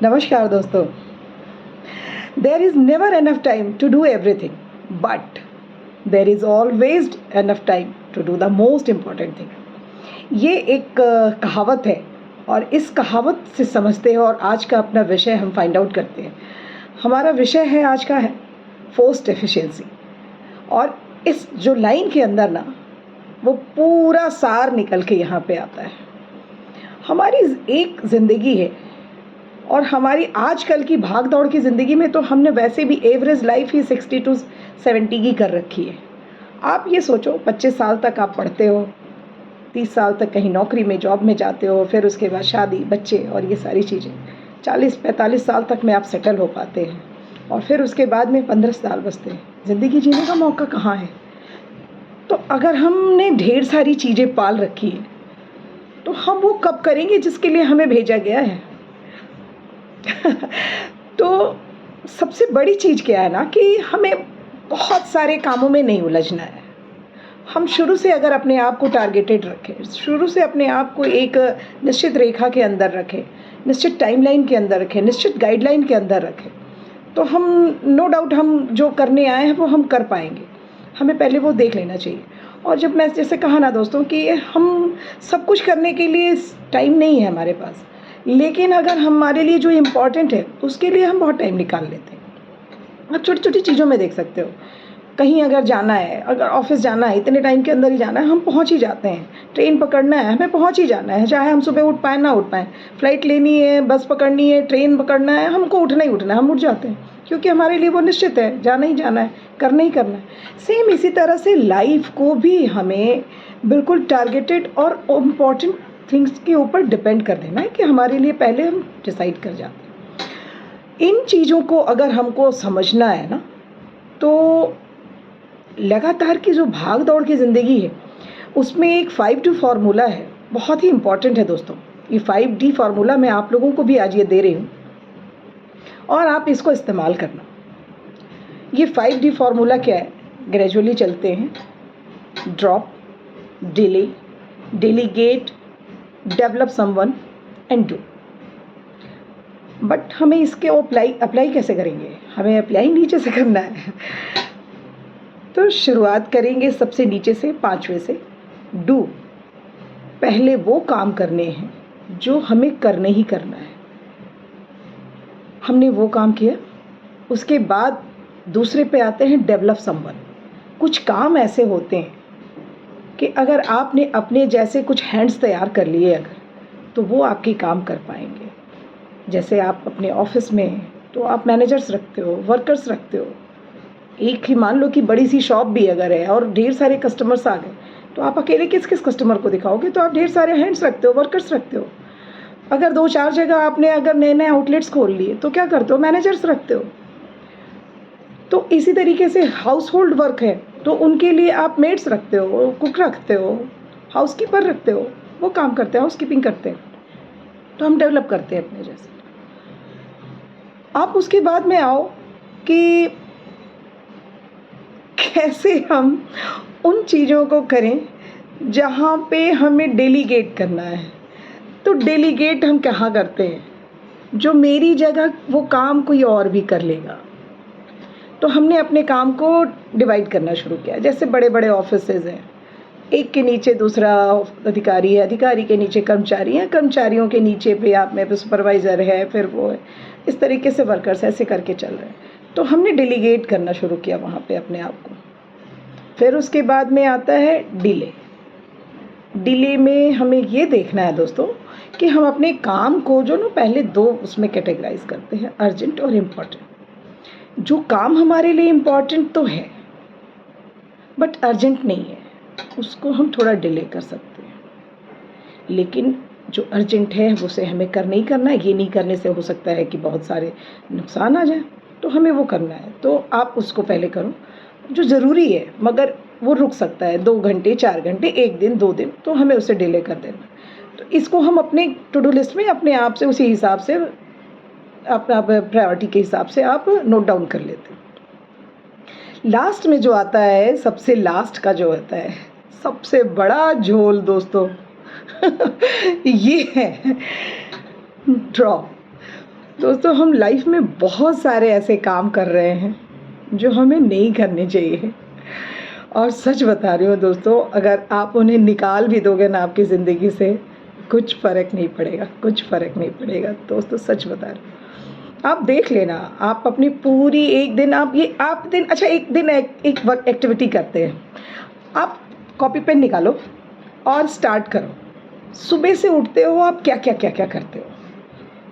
नमस्कार दोस्तों। There is never enough time to do everything, but there is always enough time to do the most important thing. ये एक कहावत है और इस कहावत से समझते हैं और आज का अपना विषय हम फाइंड आउट करते हैं। हमारा विषय है आज का है फोर्स्ड एफिशिएंसी। और इस जो लाइन के अंदर ना वो पूरा सार निकल के यहाँ पे आता है। हमारी एक ज़िंदगी है और हमारी आजकल की भाग दौड़ की ज़िंदगी में तो हमने वैसे भी एवरेज लाइफ ही 60 to 70 की कर रखी है। आप ये सोचो 25 साल तक आप पढ़ते हो, 30 साल तक कहीं नौकरी में जॉब में जाते हो, फिर उसके बाद शादी बच्चे और ये सारी चीज़ें 40-45 साल तक में आप सेटल हो पाते हैं और फिर उसके बाद में 15 साल बचते हैं। ज़िंदगी जीने का मौका कहाँ है? तो अगर हमने ढेर सारी चीज़ें पाल रखी है तो हम वो कब करेंगे जिसके लिए हमें भेजा गया है? तो सबसे बड़ी चीज़ क्या है ना कि हमें बहुत सारे कामों में नहीं उलझना है। हम शुरू से अगर अपने आप को टारगेटेड रखें, शुरू से अपने आप को एक निश्चित रेखा के अंदर रखें, निश्चित टाइमलाइन के अंदर रखें, निश्चित गाइडलाइन के अंदर रखें, तो हम नो डाउट हम जो करने आए हैं वो हम कर पाएंगे। हमें पहले वो देख लेना चाहिए। और जब मैं जैसे कहा ना दोस्तों कि हम सब कुछ करने के लिए टाइम नहीं है हमारे पास, लेकिन अगर हमारे लिए जो इम्पोर्टेंट है उसके लिए हम बहुत टाइम निकाल लेते हैं। आप छोटी छोटी चीज़ों में देख सकते हो, कहीं अगर जाना है, अगर ऑफिस जाना है, इतने टाइम के अंदर ही जाना है, हम पहुंच ही जाते हैं। ट्रेन पकड़ना है, हमें पहुंच ही जाना है, चाहे हम सुबह उठ पाएँ ना उठ पाएँ। फ्लाइट लेनी है, बस पकड़नी है, ट्रेन पकड़ना है, हमको उठना ही उठना है, हम उठ जाते हैं क्योंकि हमारे लिए वो निश्चित है, जाना ही जाना है, करना ही करना है। सेम इसी तरह से लाइफ को भी हमें बिल्कुल टारगेटेड और इम्पॉर्टेंट थिंग्स के ऊपर डिपेंड कर देना है कि हमारे लिए पहले हम डिसाइड कर जाते हैं। इन चीज़ों को अगर हमको समझना है ना, तो लगातार की जो भाग दौड़ की ज़िंदगी है उसमें एक 5D फार्मूला है, बहुत ही इम्पॉर्टेंट है दोस्तों। ये 5D फार्मूला मैं आप लोगों को भी आज ये दे रही हूँ और आप इसको इस्तेमाल करना। ये 5D फार्मूला क्या है? ग्रेजुअली चलते हैं, drop, delay, delegate, develop someone and do. But हमें इसके अप्लाई कैसे करेंगे? हमें अप्लाई नीचे से करना है। तो शुरुआत करेंगे सबसे नीचे से, 5वें से। डू, पहले वो काम करने हैं जो हमें करने ही करना है। हमने वो काम किया, उसके बाद दूसरे पे आते हैं डेवलप समवन। कुछ काम ऐसे होते हैं कि अगर आपने अपने जैसे कुछ हैंड्स तैयार कर लिए अगर, तो वो आपके काम कर पाएंगे। जैसे आप अपने ऑफिस में हैं तो आप मैनेजर्स रखते हो, वर्कर्स रखते हो। एक ही मान लो कि बड़ी सी शॉप भी अगर है और ढेर सारे कस्टमर्स आ गए, तो आप अकेले किस किस कस्टमर को दिखाओगे? तो आप ढेर सारे हैंड्स रखते हो, वर्कर्स रखते हो। अगर 2-4 जगह आपने अगर नए नए आउटलेट्स खोल लिए तो क्या करते हो? मैनेजर्स रखते हो। तो इसी तरीके से हाउस होल्ड वर्क है तो उनके लिए आप मेड्स रखते हो, कुक रखते हो, हाउसकीपर रखते हो, वो काम करते हैं, हाउसकीपिंग करते हैं। तो हम डेवलप करते हैं अपने जैसे। आप उसके बाद में आओ कि कैसे हम उन चीज़ों को करें जहाँ पे हमें डेलीगेट करना है। तो डेलीगेट हम कहाँ करते हैं? जो मेरी जगह वो काम कोई और भी कर लेगा। तो हमने अपने काम को डिवाइड करना शुरू किया। जैसे बड़े बड़े ऑफिसेज हैं, एक के नीचे दूसरा अधिकारी है, अधिकारी के नीचे कर्मचारी हैं, कर्मचारियों के नीचे पे आप में सुपरवाइज़र है, फिर वो है। इस तरीके से वर्कर्स ऐसे करके चल रहे हैं। तो हमने डेलीगेट करना शुरू किया वहाँ पे अपने आप को। फिर उसके बाद में आता है डिले। डिले में हमें ये देखना है दोस्तों कि हम अपने काम को जो ना पहले 2 उसमें कैटेगराइज करते हैं, अर्जेंट और इम्पॉर्टेंट। जो काम हमारे लिए इम्पॉर्टेंट तो है बट अर्जेंट नहीं है, उसको हम थोड़ा डिले कर सकते हैं। लेकिन जो अर्जेंट है उसे हमें करना ही करना है। ये नहीं करने से हो सकता है कि बहुत सारे नुकसान आ जाए, तो हमें वो करना है। तो आप उसको पहले करो जो ज़रूरी है, मगर वो रुक सकता है 2 घंटे, 4 घंटे, 1 दिन, 2 दिन, तो हमें उसे डिले कर देना। तो इसको हम अपने टू डू लिस्ट में अपने आप से उसी हिसाब से अपना प्रायोरिटी के हिसाब से आप नोट डाउन कर लेते हैं। लास्ट में जो आता है, सबसे लास्ट का जो होता है, सबसे बड़ा झोल दोस्तों ये है ड्रॉप। दोस्तों हम लाइफ में बहुत सारे ऐसे काम कर रहे हैं जो हमें नहीं करने चाहिए, और सच बता रही हूँ दोस्तों, अगर आप उन्हें निकाल भी दोगे ना आपकी ज़िंदगी से, कुछ फ़र्क नहीं पड़ेगा, कुछ फ़र्क नहीं पड़ेगा दोस्तों, सच बता रही हूँ। आप देख लेना, आप अपनी पूरी एक दिन आप दिन अच्छा एक दिन एक वर्क एक्टिविटी करते हैं, आप कॉपी पेन निकालो और स्टार्ट करो। सुबह से उठते हो आप क्या करते हो,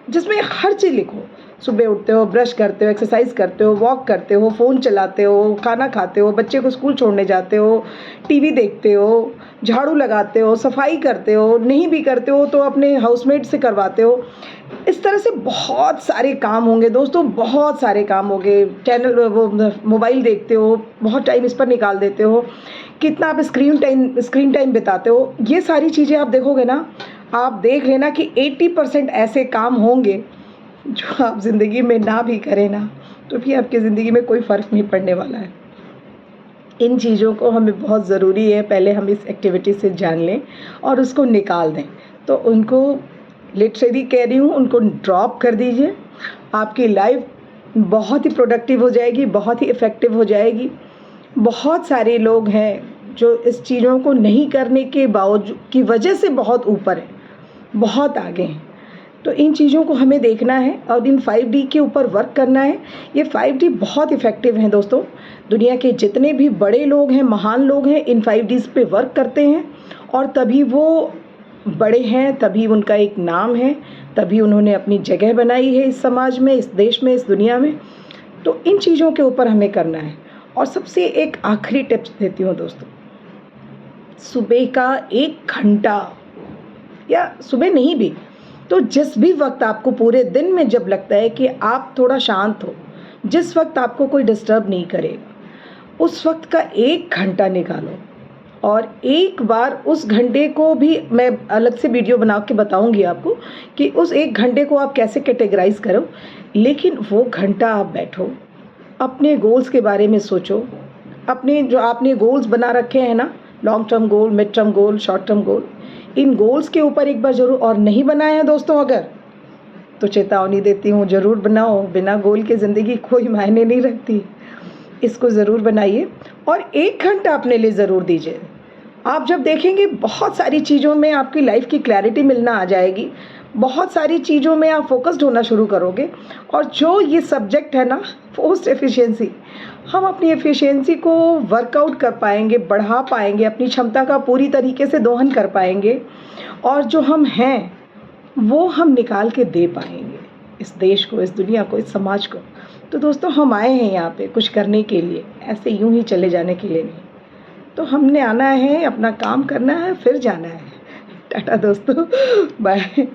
जिसमें हर चीज़ लिखो। सुबह उठते हो, ब्रश करते हो, एक्सरसाइज करते हो, वॉक करते हो, फ़ोन चलाते हो, खाना खाते हो, बच्चे को स्कूल छोड़ने जाते हो, टीवी देखते हो, झाड़ू लगाते हो, सफाई करते हो, नहीं भी करते हो तो अपने हाउसमेट से करवाते हो। इस तरह से बहुत सारे काम होंगे दोस्तों, बहुत सारे काम होंगे। चैनल वो मोबाइल देखते हो, बहुत टाइम इस पर निकाल देते हो, कितना आप स्क्रीन टाइम बिताते हो। ये सारी चीज़ें आप देखोगे ना, आप देख लेना कि 80% ऐसे काम होंगे जो आप ज़िंदगी में ना भी करें ना, तो भी आपकी ज़िंदगी में कोई फ़र्क नहीं पड़ने वाला है। इन चीज़ों को हमें बहुत ज़रूरी है, पहले हम इस एक्टिविटी से जान लें और उसको निकाल दें। तो उनको लिटरली कह रही हूँ, उनको ड्रॉप कर दीजिए। आपकी लाइफ बहुत ही प्रोडक्टिव हो जाएगी, बहुत ही इफ़ेक्टिव हो जाएगी। बहुत सारे लोग हैं जो इस चीज़ों को नहीं करने के बावजूद की वजह से बहुत ऊपर हैं, बहुत आगे हैं। तो इन चीज़ों को हमें देखना है और इन 5D के ऊपर वर्क करना है। ये 5D बहुत इफ़ेक्टिव हैं दोस्तों। दुनिया के जितने भी बड़े लोग हैं, महान लोग हैं, इन 5Ds पे वर्क करते हैं और तभी वो बड़े हैं, तभी उनका एक नाम है, तभी उन्होंने अपनी जगह बनाई है इस समाज में, इस देश में, इस दुनिया में। तो इन चीज़ों के ऊपर हमें करना है। और सबसे एक आखिरी टिप्स देती हूँ दोस्तों, सुबह का 1 घंटा, या सुबह नहीं भी तो जिस भी वक्त आपको पूरे दिन में जब लगता है कि आप थोड़ा शांत हो, जिस वक्त आपको कोई डिस्टर्ब नहीं करेगा, उस वक्त का 1 घंटा निकालो। और एक बार उस घंटे को भी मैं अलग से वीडियो बना के बताऊंगी आपको कि उस 1 घंटे को आप कैसे कैटेगराइज करो। लेकिन वो घंटा आप बैठो, अपने गोल्स के बारे में सोचो, अपने जो आपने गोल्स बना रखे हैं ना, long term goal, mid term goal, short term goal, इन गोल्स के ऊपर एक बार ज़रूर, और नहीं बनाए हैं दोस्तों अगर, तो चेतावनी देती हूँ, ज़रूर बनाओ। बिना गोल के ज़िंदगी कोई मायने नहीं रखती। इसको ज़रूर बनाइए और 1 घंटा अपने लिए ज़रूर दीजिए। आप जब देखेंगे बहुत सारी चीज़ों में आपकी लाइफ की क्लैरिटी मिलना आ जाएगी, बहुत सारी चीज़ों में आप फोकस्ड होना शुरू करोगे। और जो ये सब्जेक्ट है ना, पोस्ट एफिशिएंसी, हम अपनी एफिशिएंसी को वर्कआउट कर पाएंगे, बढ़ा पाएंगे, अपनी क्षमता का पूरी तरीके से दोहन कर पाएंगे, और जो हम हैं वो हम निकाल के दे पाएंगे इस देश को, इस दुनिया को, इस समाज को। तो दोस्तों हम आए हैं यहाँ पे कुछ करने के लिए, ऐसे यूं ही चले जाने के लिए नहीं। तो हमने आना है, अपना काम करना है, फिर जाना है। टाटा दोस्तों, बाय।